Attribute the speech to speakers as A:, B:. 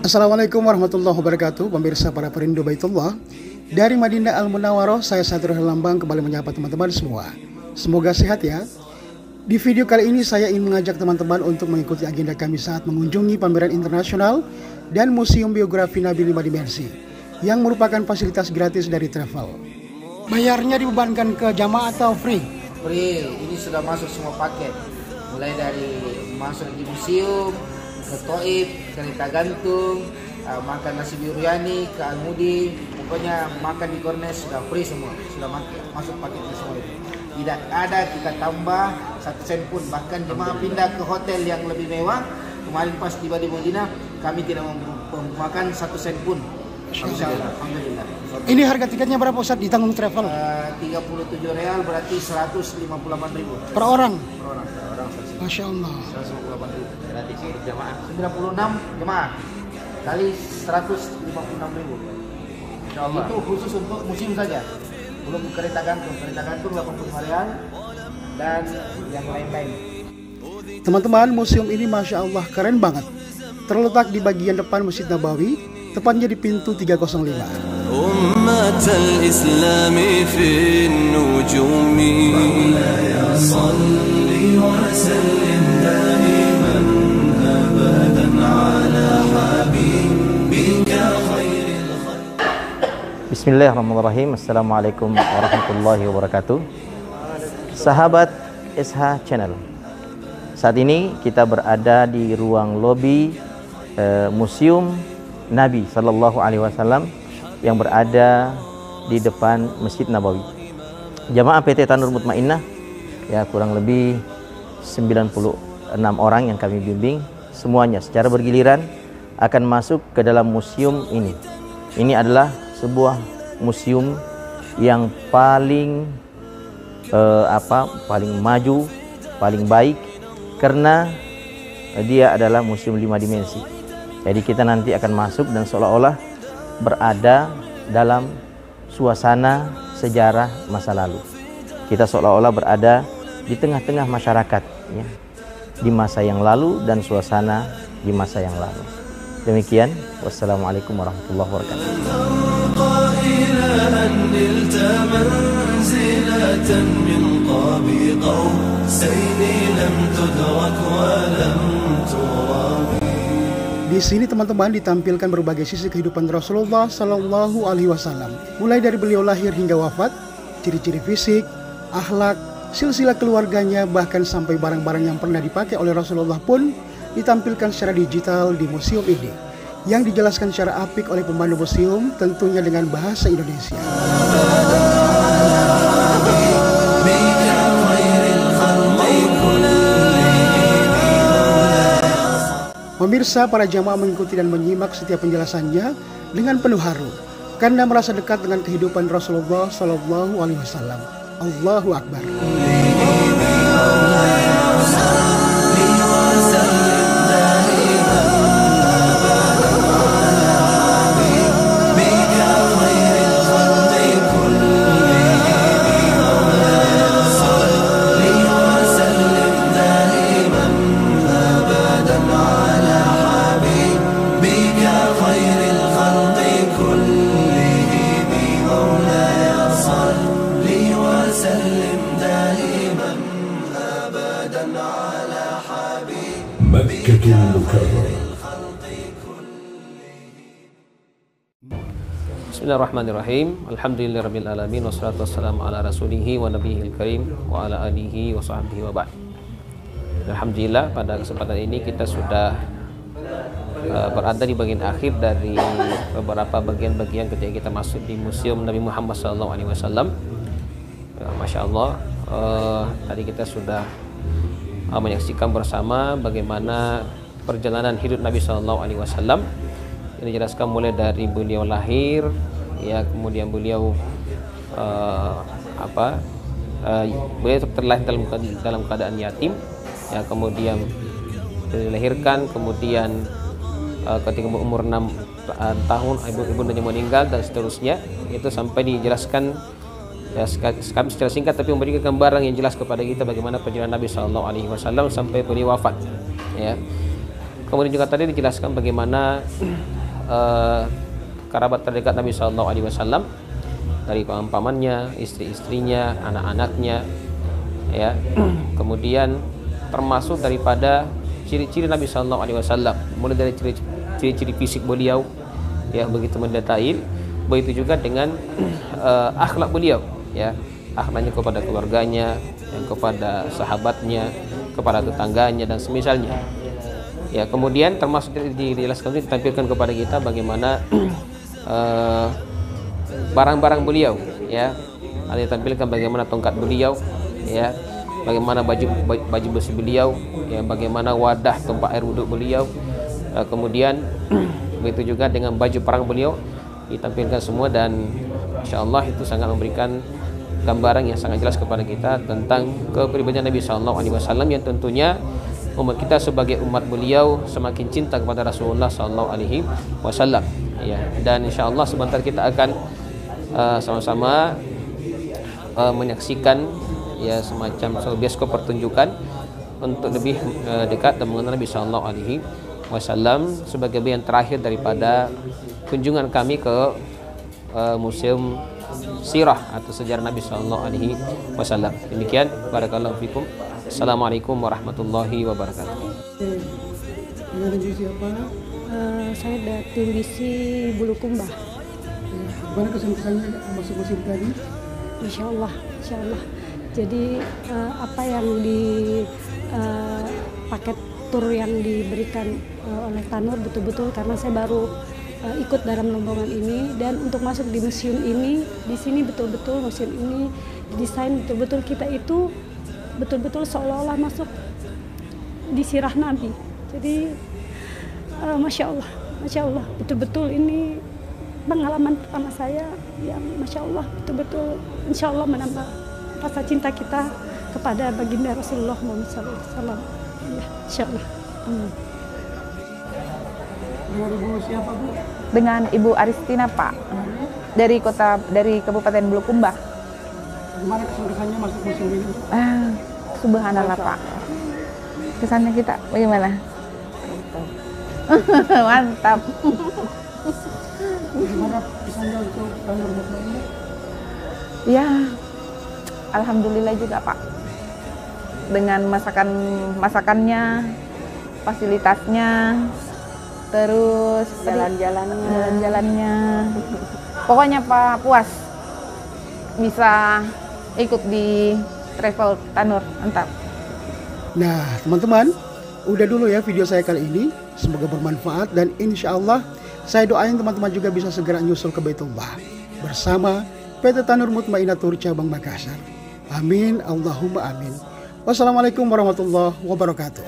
A: Assalamualaikum warahmatullahi wabarakatuh, pemirsa para perindu Baitullah. Dari Madinah Al-Munawwaroh, saya Sadrul Lambang kembali menyapa teman-teman semua. Semoga sehat ya. Di video kali ini saya ingin mengajak teman-teman untuk mengikuti agenda kami saat mengunjungi pameran internasional dan Museum Biografi Nabi 5 Dimensi yang merupakan fasilitas gratis dari travel. Bayarnya dibebankan ke jamaah atau free?
B: Free, ini sudah masuk semua paket. Mulai dari masuk di museum, ke Toib, kereta gantung, makan nasi biryani, ke Al-Mudi, pokoknya makan di Gornes sudah free semua, sudah masuk paketnya semua itu. Tidak ada kita tambah 1 sen pun, bahkan jemaah pindah ke hotel yang lebih mewah. Kemarin pas tiba di Madinah, kami tidak memakan 1 sen pun. Alhamdulillah.
A: Ini harga tiketnya berapa Ustaz ditanggung travel?
B: 37 real berarti 158.000
A: per orang.
B: Per orang.
A: Masya Allah.
B: 158.000. Berarti jemaah 96 jemaah kali 156.000. Insyaallah. Itu khusus untuk museum saja. Belum kereta gantung 85 real dan yang lain-lain.
A: Teman-teman, museum ini Masya Allah keren banget. Terletak di bagian depan Masjid Nabawi, tepatnya di pintu 305.
C: Ummatal Islami fi nujumi Maulaya salli wa sallim daiman abadan ala habibika khairil khalq.
D: Bismillahirrahmanirrahim. Assalamualaikum warahmatullahi wabarakatuh. Sahabat SH Channel, saat ini kita berada di ruang lobi Museum Nabi Sallallahu Alaihi Wasallam yang berada di depan Masjid Nabawi. Jamaah PT Tanur Mutmainnah, ya kurang lebih 96 orang yang kami bimbing, semuanya secara bergiliran akan masuk ke dalam museum ini. Ini adalah sebuah museum yang paling paling maju, paling baik, karena dia adalah museum 5 dimensi. Jadi kita nanti akan masuk dan seolah-olah berada dalam suasana sejarah masa lalu. Kita seolah-olah berada di tengah-tengah masyarakat, ya, di masa yang lalu dan suasana di masa yang lalu. Demikian, wassalamualaikum warahmatullahi wabarakatuh.
A: Di sini teman-teman ditampilkan berbagai sisi kehidupan Rasulullah Sallallahu Alaihi Wasallam, mulai dari beliau lahir hingga wafat, ciri-ciri fisik, akhlak, silsilah keluarganya, bahkan sampai barang-barang yang pernah dipakai oleh Rasulullah pun ditampilkan secara digital di museum ini, yang dijelaskan secara apik oleh pemandu museum, tentunya dengan bahasa Indonesia. Pemirsa, para jamaah mengikuti dan menyimak setiap penjelasannya dengan penuh haru karena merasa dekat dengan kehidupan Rasulullah Sallallahu Alaihi Wasallam. Allahu Akbar.
E: Bismillahirrahmanirrahim. Alhamdulillahirabbil alamin wassalatu wassalamu ala rasulihi wa nabiyil karim wa ala alihi wa sahbihi wa ba'd. Alhamdulillah, pada kesempatan ini kita sudah berada di bagian akhir dari beberapa bagian-bagian ketika kita masuk di Museum Nabi Muhammad SAW. Masya Allah, tadi kita sudah menyaksikan bersama bagaimana perjalanan hidup Nabi SAW. Ini dijelaskan mulai dari beliau lahir, ya, kemudian beliau beliau terlahir dalam keadaan yatim, ya, kemudian dilahirkan, kemudian ketika umur 6 tahun ibundanya meninggal dan seterusnya, itu sampai dijelaskan Ya, secara singkat tapi memberikan gambaran yang jelas kepada kita bagaimana perjalanan Nabi Sallallahu Alaihi Wasallam sampai beliau wafat. Ya. Kemudian juga tadi dijelaskan bagaimana kerabat terdekat Nabi Sallallahu Alaihi Wasallam dari paman-pamannya, istri-istrinya, anak-anaknya, ya. Kemudian termasuk daripada ciri-ciri Nabi Sallallahu Alaihi Wasallam, mulai dari ciri-ciri fisik beliau, ya begitu mendetail, begitu juga dengan akhlak beliau, ya akhlaknya kepada keluarganya, yang kepada sahabatnya, kepada tetangganya dan semisalnya. Ya kemudian termasuk dijelaskan ditampilkan kepada kita bagaimana barang-barang beliau, ya ada ditampilkan bagaimana tongkat beliau, ya bagaimana baju besi beliau, ya bagaimana wadah tempat air wuduk beliau, kemudian begitu juga dengan baju perang beliau ditampilkan semua, dan insyaallah itu sangat memberikan gambaran yang sangat jelas kepada kita tentang kepribadian Nabi Sallallahu Alaihi Wasallam yang tentunya umat kita sebagai umat beliau semakin cinta kepada Rasulullah Sallallahu Alaihi Wasallam, ya. Dan insyaallah sebentar kita akan sama-sama menyaksikan ya semacam bioskop pertunjukan untuk lebih dekat dan mengenal Nabi Sallallahu Alaihi Wasallam sebagai bagian terakhir daripada kunjungan kami ke museum sirah atau sejarah Nabi Sallallahu Alaihi Wasallam. Demikian, barakallahu fikum. Assalamualaikum warahmatullahi wabarakatuh.
A: Dengan siapa?
F: Saya dari tim Bisi Bulukumba.
A: Gimana kesan-kesannya masuk museum tadi?
F: Insya Allah. Jadi apa yang di paket tur yang diberikan oleh Tanur betul-betul, karena saya baru ikut dalam rombongan ini, dan untuk masuk di museum ini, di sini betul-betul museum ini desain betul-betul kita itu betul-betul seolah-olah masuk di sirah Nabi. Jadi Masya Allah, betul-betul ini pengalaman pertama saya yang Masya Allah, betul-betul Insya Allah menambah rasa cinta kita kepada baginda Rasulullah Muhammad SAW. Ya, Insya Allah.
A: Dengan Ibu siapa, Bu?
G: Dengan Ibu Aristina, Pak, dari Kabupaten Bulukumba.
A: Gimana kesan-kesannya masuk museum ini?
G: Subhanallah, Pak. Kesannya kita bagaimana? Mantap.
A: Gimana kesannya untuk Tanur Mutma ini?
G: Ya, alhamdulillah juga, Pak. Dengan masakannya, fasilitasnya, terus jalan-jalannya. Pokoknya Pak puas bisa ikut di travel Tanur, mantap.
A: Nah teman-teman, udah dulu ya video saya kali ini. Semoga bermanfaat, dan insya Allah saya doain teman-teman juga bisa segera nyusul ke Baitullah bersama PT Tanur Mutmainatur Cabang Makassar. Amin, Allahumma amin. Wassalamualaikum warahmatullahi wabarakatuh.